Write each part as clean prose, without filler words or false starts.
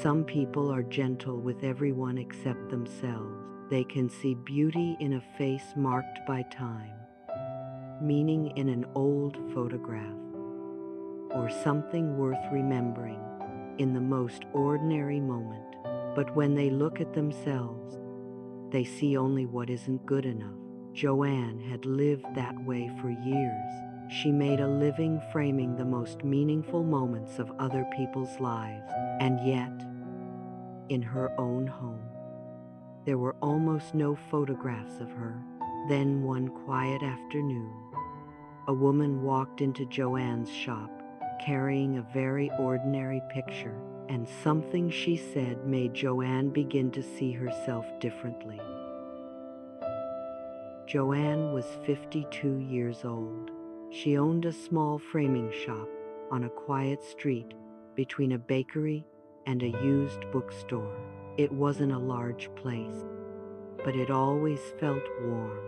Some people are gentle with everyone except themselves. They can see beauty in a face marked by time, meaning in an old photograph, or something worth remembering in the most ordinary moment. But when they look at themselves, they see only what isn't good enough. Joanne had lived that way for years. She made a living framing the most meaningful moments of other people's lives, and yet, in her own home, there were almost no photographs of her. Then one quiet afternoon, a woman walked into Joanne's shop carrying a very ordinary picture, and something she said made Joanne begin to see herself differently. Joanne was 52 years old. She owned a small framing shop on a quiet street between a bakery and a used bookstore. It wasn't a large place, but it always felt warm.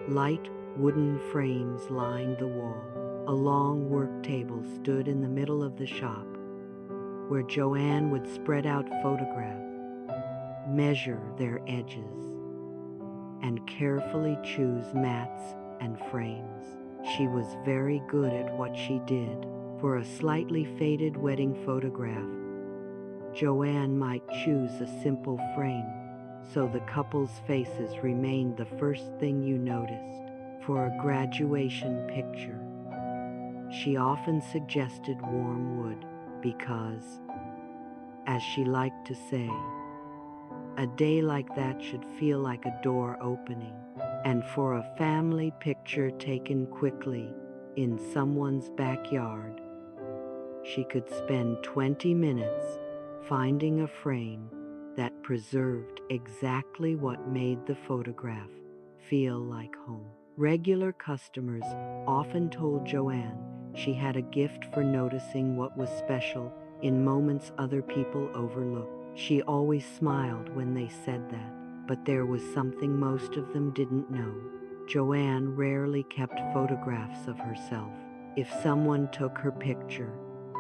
Light wooden frames lined the wall. A long work table stood in the middle of the shop, where Joanne would spread out photographs, measure their edges, and carefully choose mats and frames. She was very good at what she did. For a slightly faded wedding photograph, Joanne might choose a simple frame, so the couple's faces remained the first thing you noticed. For a graduation picture, she often suggested warm wood because, as she liked to say, a day like that should feel like a door opening. And for a family picture taken quickly in someone's backyard, she could spend 20 minutes finding a frame that preserved exactly what made the photograph feel like home. Regular customers often told Joanne she had a gift for noticing what was special in moments other people overlooked. She always smiled when they said that, but there was something most of them didn't know. Joanne rarely kept photographs of herself. If someone took her picture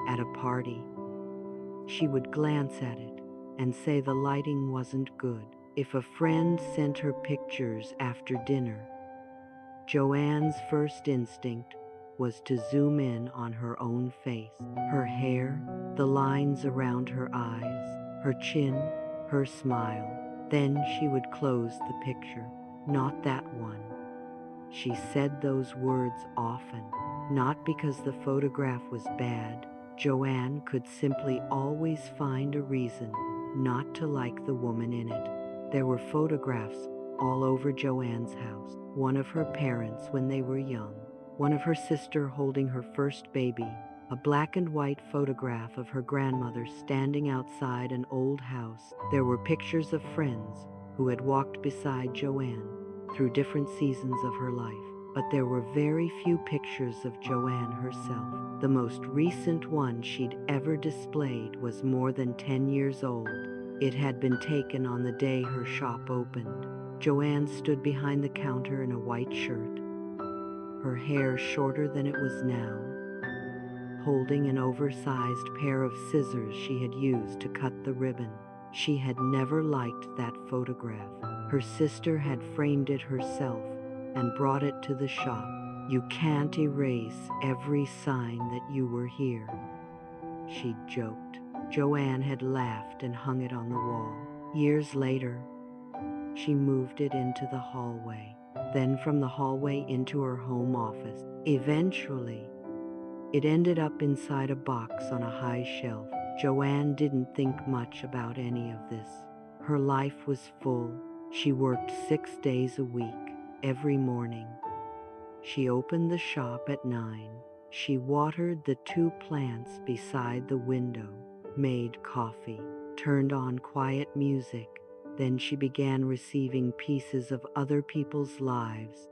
at a party, she would glance at it and say the lighting wasn't good. If a friend sent her pictures after dinner, Joanne's first instinct was to zoom in on her own face. Her hair, the lines around her eyes, her chin, her smile. Then she would close the picture. Not that one. She said those words often, not because the photograph was bad. Joanne could simply always find a reason not to like the woman in it. There were photographs all over Joanne's house. One of her parents when they were young, one of her sister holding her first baby, a black and white photograph of her grandmother standing outside an old house. There were pictures of friends who had walked beside Joanne through different seasons of her life, but there were very few pictures of Joanne herself. The most recent one she'd ever displayed was more than 10 years old. It had been taken on the day her shop opened. Joanne stood behind the counter in a white shirt, her hair shorter than it was now, holding an oversized pair of scissors she had used to cut the ribbon. She had never liked that photograph. Her sister had framed it herself and brought it to the shop. "You can't erase every sign that you were here," she joked. Joanne had laughed and hung it on the wall. Years later, she moved it into the hallway, then from the hallway into her home office. Eventually, it ended up inside a box on a high shelf. Joanne didn't think much about any of this. Her life was full. She worked 6 days a week. Every morning, she opened the shop at 9. She watered the 2 plants beside the window, made coffee, turned on quiet music. Then she began receiving pieces of other people's lives,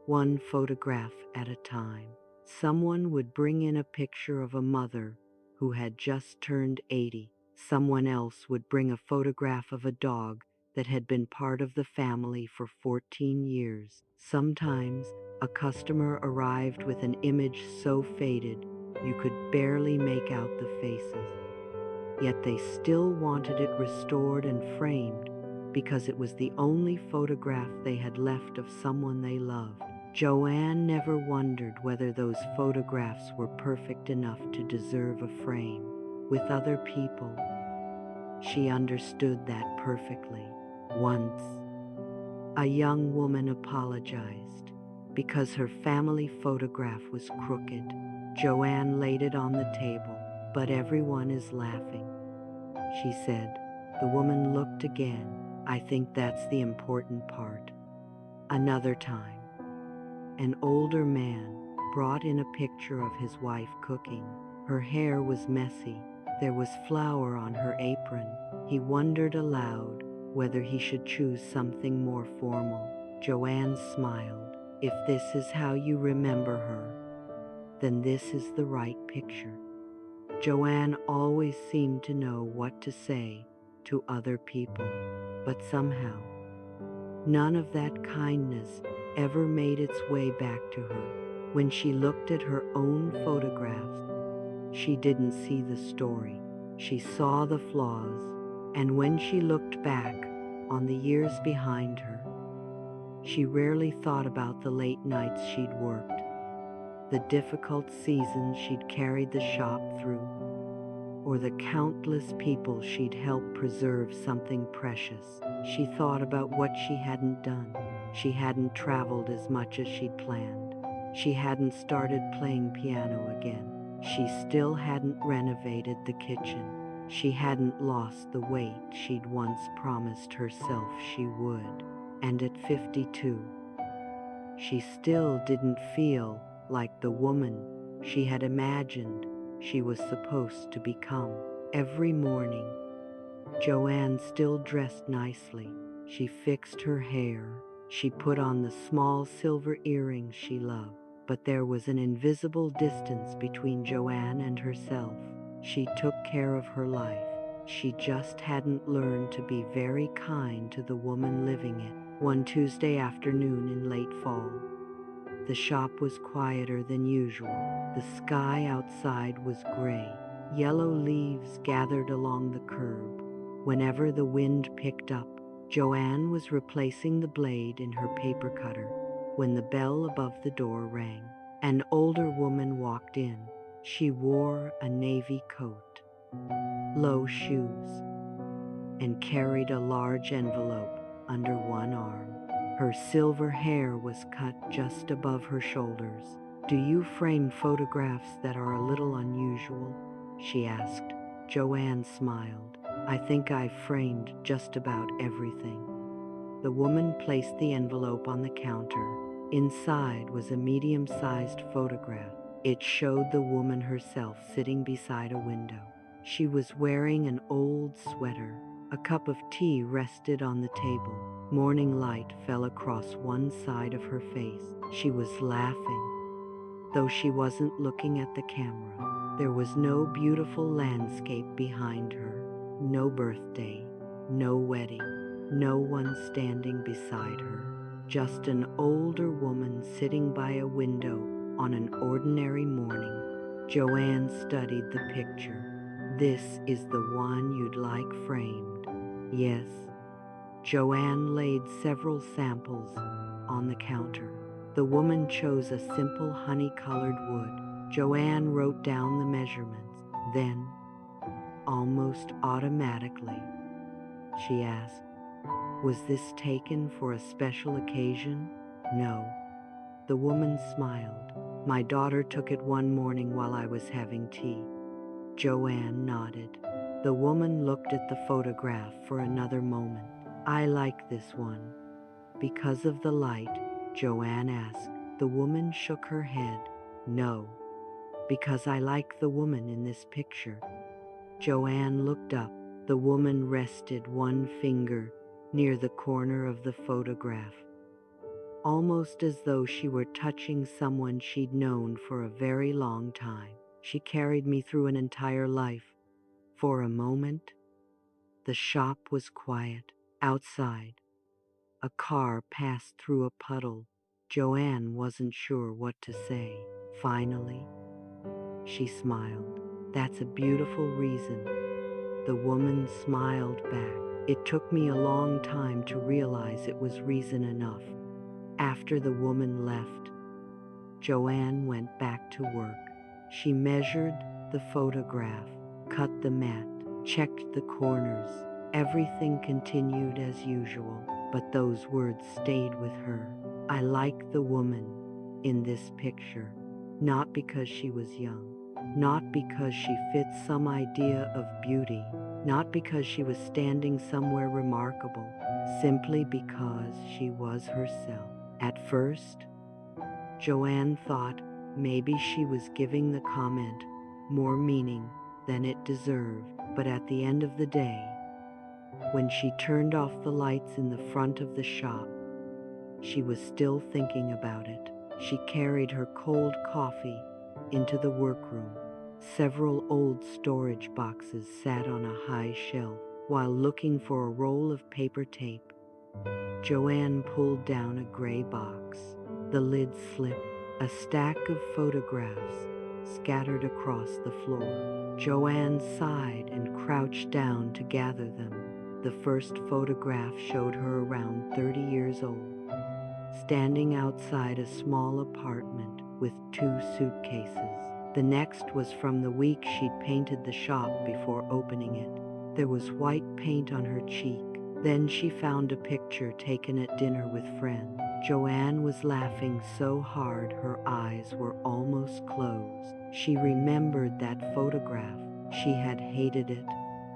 one photograph at a time. Someone would bring in a picture of a mother who had just turned 80. Someone else would bring a photograph of a dog that had been part of the family for 14 years. Sometimes a customer arrived with an image so faded you could barely make out the faces, yet they still wanted it restored and framed because it was the only photograph they had left of someone they loved. Joanne never wondered whether those photographs were perfect enough to deserve a frame. With other people, she understood that perfectly. Once, a young woman apologized because her family photograph was crooked. Joanne laid it on the table, but everyone is laughing, she said. The woman looked again. I think that's the important part. Another time, an older man brought in a picture of his wife cooking. Her hair was messy. There was flour on her apron. He wondered aloud whether he should choose something more formal. Joanne smiled. If this is how you remember her, then this is the right picture. Joanne always seemed to know what to say to other people, but somehow, none of that kindness ever made its way back to her. When she looked at her own photographs, she didn't see the story. She saw the flaws, and when she looked back on the years behind her, she rarely thought about the late nights she'd worked, the difficult seasons she'd carried the shop through, or the countless people she'd helped preserve something precious. She thought about what she hadn't done. She hadn't traveled as much as she'd planned. She hadn't started playing piano again. She still hadn't renovated the kitchen. She hadn't lost the weight she'd once promised herself she would. And at 52, she still didn't feel like the woman she had imagined she was supposed to become. Every morning, Joanne still dressed nicely. She fixed her hair. She put on the small silver earrings she loved. But there was an invisible distance between Joanne and herself. She took care of her life. She just hadn't learned to be very kind to the woman living it. One Tuesday afternoon in late fall, the shop was quieter than usual. The sky outside was gray. Yellow leaves gathered along the curb. Whenever the wind picked up, Joanne was replacing the blade in her paper cutter when the bell above the door rang. An older woman walked in. She wore a navy coat, low shoes, and carried a large envelope under one arm. Her silver hair was cut just above her shoulders. Do you frame photographs that are a little unusual? She asked. Joanne smiled. I think I've framed just about everything. The woman placed the envelope on the counter. Inside was a medium-sized photograph. It showed the woman herself sitting beside a window. She was wearing an old sweater. A cup of tea rested on the table. Morning light fell across one side of her face. She was laughing, though she wasn't looking at the camera. There was no beautiful landscape behind her, no birthday, no wedding, no one standing beside her. Just an older woman sitting by a window on an ordinary morning. Joanne studied the picture. This is the one you'd like framed. Yes. Joanne laid several samples on the counter. The woman chose a simple honey-colored wood. Joanne wrote down the measurements. Then, almost automatically, she asked, was this taken for a special occasion? No. The woman smiled. My daughter took it one morning while I was having tea. Joanne nodded. The woman looked at the photograph for another moment. I like this one. Because of the light? Joanne asked. The woman shook her head. No, because I like the woman in this picture. Joanne looked up. The woman rested one finger near the corner of the photograph, almost as though she were touching someone she'd known for a very long time. She carried me through an entire life. For a moment, the shop was quiet. Outside, a car passed through a puddle. Joanne wasn't sure what to say. Finally, she smiled. That's a beautiful reason. The woman smiled back. It took me a long time to realize it was reason enough. After the woman left, Joanne went back to work. She measured the photograph, cut the mat, checked the corners. Everything continued as usual, but those words stayed with her. I like the woman in this picture, not because she was young, not because she fit some idea of beauty, not because she was standing somewhere remarkable, simply because she was herself. At first, Joanne thought maybe she was giving the comment more meaning than it deserved, but at the end of the day, when she turned off the lights in the front of the shop, she was still thinking about it. She carried her cold coffee into the workroom. Several old storage boxes sat on a high shelf. While looking for a roll of paper tape, Joanne pulled down a gray box. The lid slipped. A stack of photographs scattered across the floor. Joanne sighed and crouched down to gather them. The first photograph showed her around 30 years old, standing outside a small apartment with 2 suitcases. The next was from the week she'd painted the shop before opening it. There was white paint on her cheek. Then she found a picture taken at dinner with friends. Joanne was laughing so hard her eyes were almost closed. She remembered that photograph. She had hated it.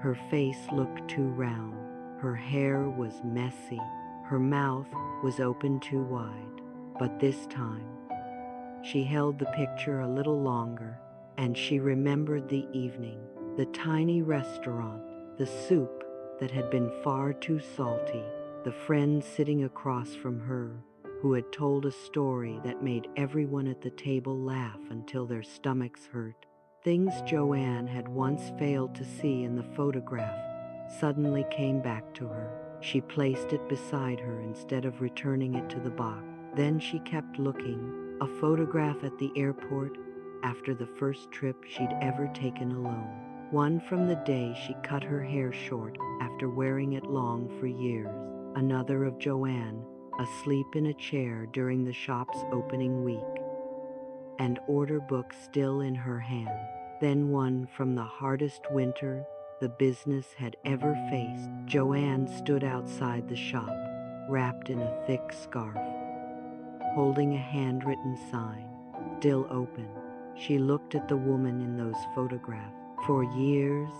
Her face looked too round. Her hair was messy. Her mouth was open too wide. But this time, she held the picture a little longer, and she remembered the evening, the tiny restaurant, the soup that had been far too salty, the friend sitting across from her who had told a story that made everyone at the table laugh until their stomachs hurt. Things Joanne had once failed to see in the photograph suddenly came back to her. She placed it beside her instead of returning it to the box. Then she kept looking. A photograph at the airport after the first trip she'd ever taken alone. One from the day she cut her hair short after wearing it long for years. Another of Joanne asleep in a chair during the shop's opening week, and order book still in her hand. Then one from the hardest winter the business had ever faced. Joanne stood outside the shop, wrapped in a thick scarf, holding a handwritten sign, still open. She looked at the woman in those photographs. For years,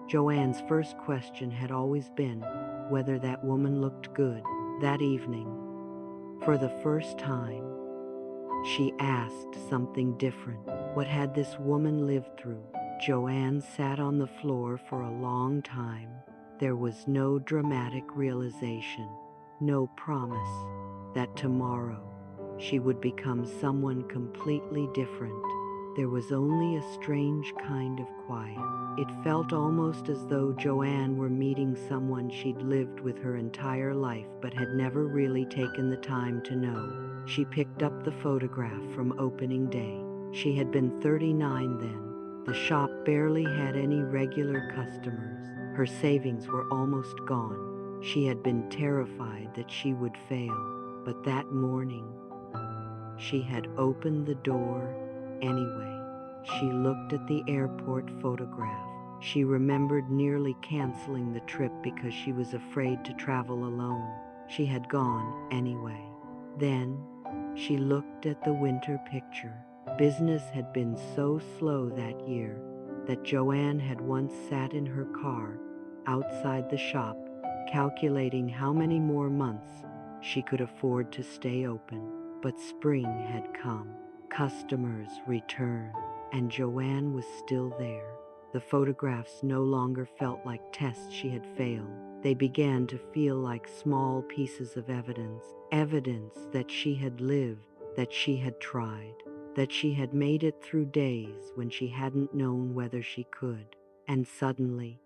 Joanne's first question had always been whether that woman looked good. That evening, for the first time, she asked something different. What had this woman lived through? Joanne sat on the floor for a long time. There was no dramatic realization, no promise that tomorrow she would become someone completely different. There was only a strange kind of quiet. It felt almost as though Joanne were meeting someone she'd lived with her entire life but had never really taken the time to know. She picked up the photograph from opening day. She had been 39 then. The shop barely had any regular customers. Her savings were almost gone. She had been terrified that she would fail. But that morning, she had opened the door anyway. She looked at the airport photograph. She remembered nearly canceling the trip because she was afraid to travel alone. She had gone anyway. Then she looked at the winter picture. Business had been so slow that year that Joanne had once sat in her car outside the shop, calculating how many more months she could afford to stay open. But spring had come. Customers returned, and Joanne was still there. The photographs no longer felt like tests she had failed. They began to feel like small pieces of evidence that she had lived, that she had tried, that she had made it through days when she hadn't known whether she could. And suddenly,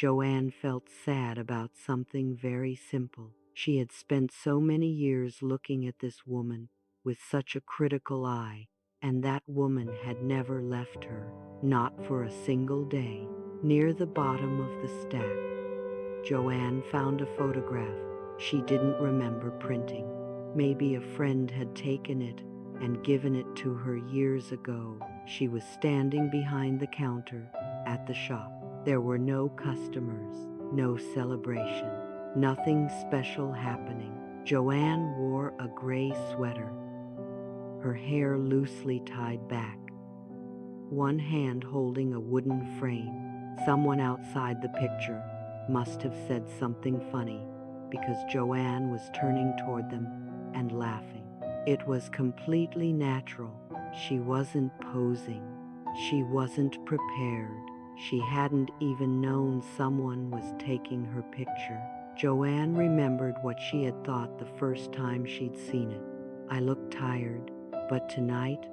Joanne felt sad about something very simple. She had spent so many years looking at this woman with such a critical eye, and that woman had never left her, not for a single day. Near the bottom of the stack, Joanne found a photograph she didn't remember printing. Maybe a friend had taken it and given it to her years ago. She was standing behind the counter at the shop. There were no customers, no celebration, nothing special happening. Joanne wore a gray sweater, her hair loosely tied back, one hand holding a wooden frame. Someone outside the picture must have said something funny because Joanne was turning toward them and laughing. It was completely natural. She wasn't posing. She wasn't prepared. She hadn't even known someone was taking her picture. Joanne remembered what she had thought the first time she'd seen it. I looked tired, but tonight,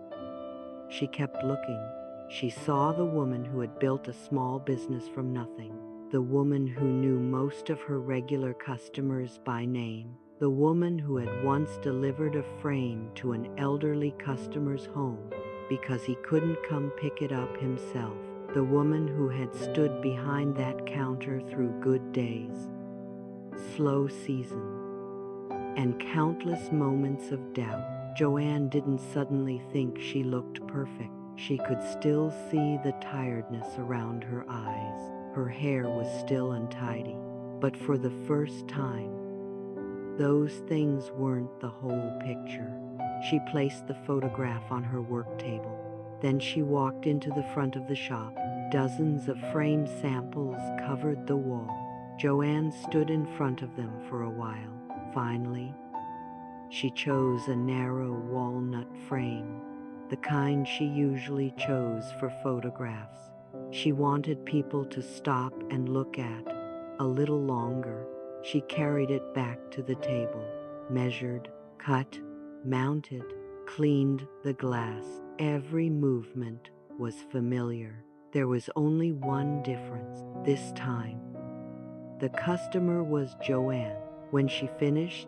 she kept looking. She saw the woman who had built a small business from nothing, the woman who knew most of her regular customers by name, the woman who had once delivered a frame to an elderly customer's home because he couldn't come pick it up himself, the woman who had stood behind that counter through good days, slow seasons, and countless moments of doubt. Joanne didn't suddenly think she looked perfect. She could still see the tiredness around her eyes. Her hair was still untidy. But for the first time, those things weren't the whole picture. She placed the photograph on her work table. Then she walked into the front of the shop. Dozens of frame samples covered the wall. Joanne stood in front of them for a while. Finally, she chose a narrow walnut frame, the kind she usually chose for photographs. She wanted people to stop and look at a little longer. She carried it back to the table, measured, cut, mounted, cleaned the glass. Every movement was familiar. There was only one difference. This time, the customer was Joanne. When she finished,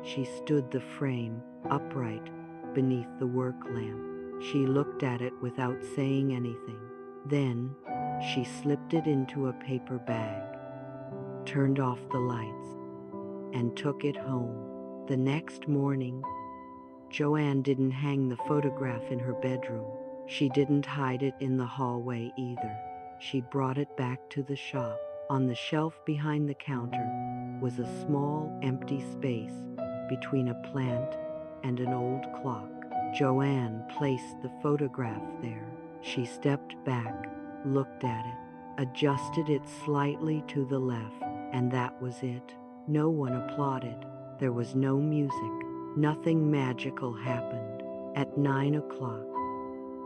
she stood the frame upright beneath the work lamp. She looked at it without saying anything. Then she slipped it into a paper bag, turned off the lights, and took it home. The next morning, Joanne didn't hang the photograph in her bedroom. She didn't hide it in the hallway either. She brought it back to the shop. On the shelf behind the counter was a small, empty space between a plant and an old clock. Joanne placed the photograph there. She stepped back, looked at it, adjusted it slightly to the left, and that was it. No one applauded. There was no music. Nothing magical happened. At 9 o'clock,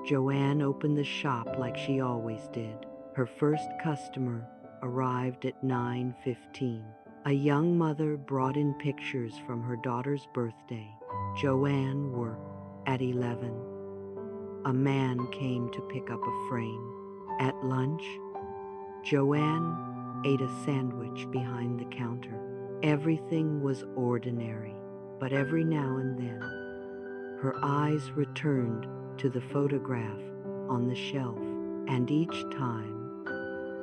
Joanne opened the shop like she always did. Her first customer arrived at 9:15. A young mother brought in pictures from her daughter's birthday. Joanne worked. At 11, a man came to pick up a frame. At lunch, Joanne ate a sandwich behind the counter. Everything was ordinary, but every now and then, her eyes returned to the photograph on the shelf, and each time,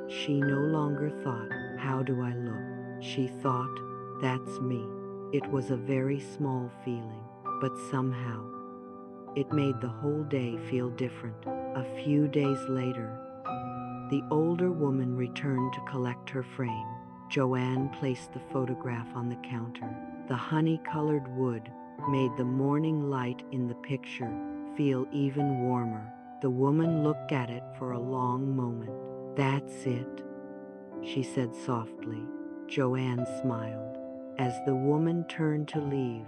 she no longer thought, "How do I look?" She thought, "That's me." It was a very small feeling, but somehow, it made the whole day feel different. A few days later, the older woman returned to collect her frame. Joanne placed the photograph on the counter. The honey-colored wood made the morning light in the picture feel even warmer. The woman looked at it for a long moment. "That's it," she said softly. Joanne smiled. As the woman turned to leave,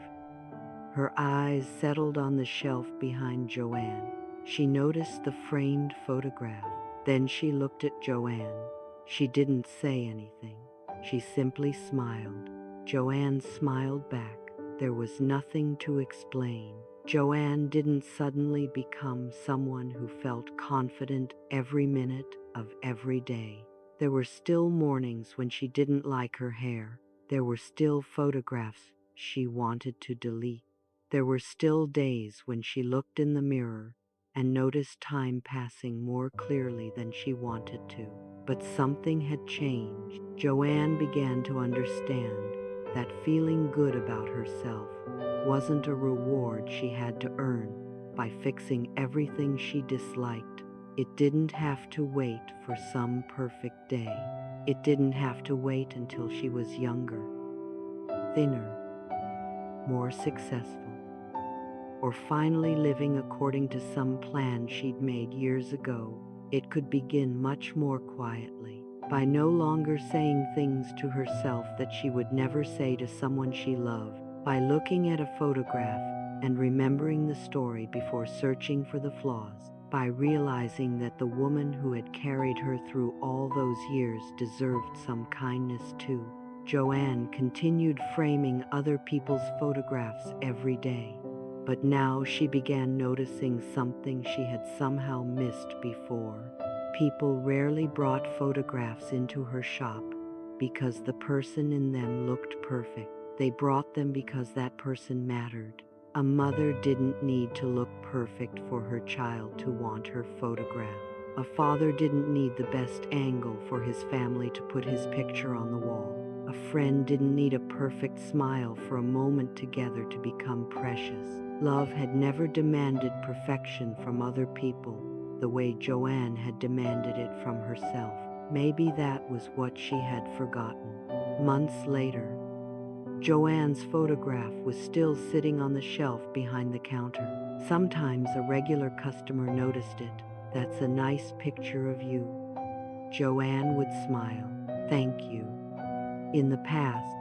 her eyes settled on the shelf behind Joanne. She noticed the framed photograph. Then she looked at Joanne. She didn't say anything. She simply smiled. Joanne smiled back. There was nothing to explain. Joanne didn't suddenly become someone who felt confident every minute of every day. There were still mornings when she didn't like her hair. There were still photographs she wanted to delete. There were still days when she looked in the mirror and noticed time passing more clearly than she wanted to. But something had changed. Joanne began to understand that feeling good about herself wasn't a reward she had to earn by fixing everything she disliked. It didn't have to wait for some perfect day. It didn't have to wait until she was younger, thinner, more successful, or finally living according to some plan she'd made years ago. It could begin much more quietly, by no longer saying things to herself that she would never say to someone she loved, by looking at a photograph and remembering the story before searching for the flaws, by realizing that the woman who had carried her through all those years deserved some kindness too. Joanne continued framing other people's photographs every day. But now she began noticing something she had somehow missed before. People rarely brought photographs into her shop because the person in them looked perfect. They brought them because that person mattered. A mother didn't need to look perfect for her child to want her photograph. A father didn't need the best angle for his family to put his picture on the wall. A friend didn't need a perfect smile for a moment together to become precious. Love had never demanded perfection from other people the way Joanne had demanded it from herself. Maybe that was what she had forgotten. Months later, Joanne's photograph was still sitting on the shelf behind the counter. Sometimes a regular customer noticed it. "That's a nice picture of you." Joanne would smile. "Thank you." In the past,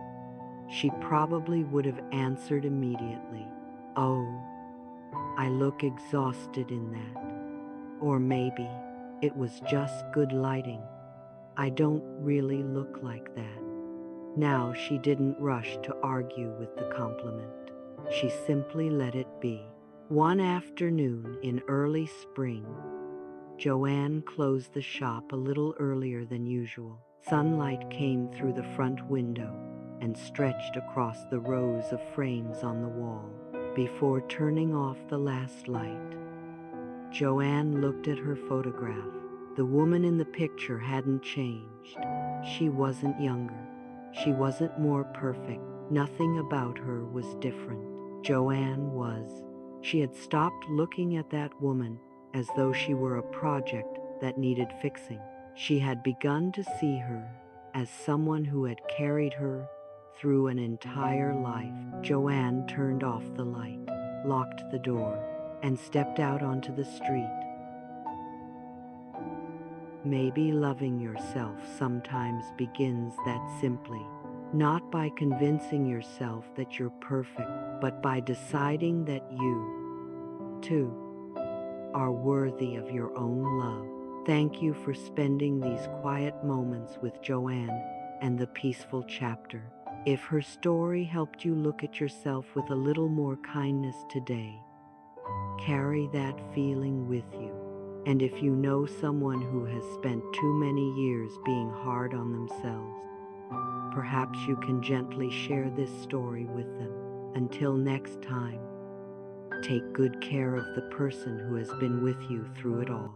she probably would have answered immediately, "Oh, I look exhausted in that." Or maybe it was just good lighting. "I don't really look like that." Now she didn't rush to argue with the compliment. She simply let it be. One afternoon in early spring, Joanne closed the shop a little earlier than usual. Sunlight came through the front window and stretched across the rows of frames on the wall. Before turning off the last light, Joanne looked at her photograph. The woman in the picture hadn't changed. She wasn't younger. She wasn't more perfect. Nothing about her was different. Joanne was. She had stopped looking at that woman as though she were a project that needed fixing. She had begun to see her as someone who had carried her through an entire life. Joanne turned off the light, locked the door, and stepped out onto the street. Maybe loving yourself sometimes begins that simply, not by convincing yourself that you're perfect, but by deciding that you, too, are worthy of your own love. Thank you for spending these quiet moments with Joanne and the peaceful chapter. If her story helped you look at yourself with a little more kindness today, carry that feeling with you. And if you know someone who has spent too many years being hard on themselves, perhaps you can gently share this story with them. Until next time, take good care of the person who has been with you through it all.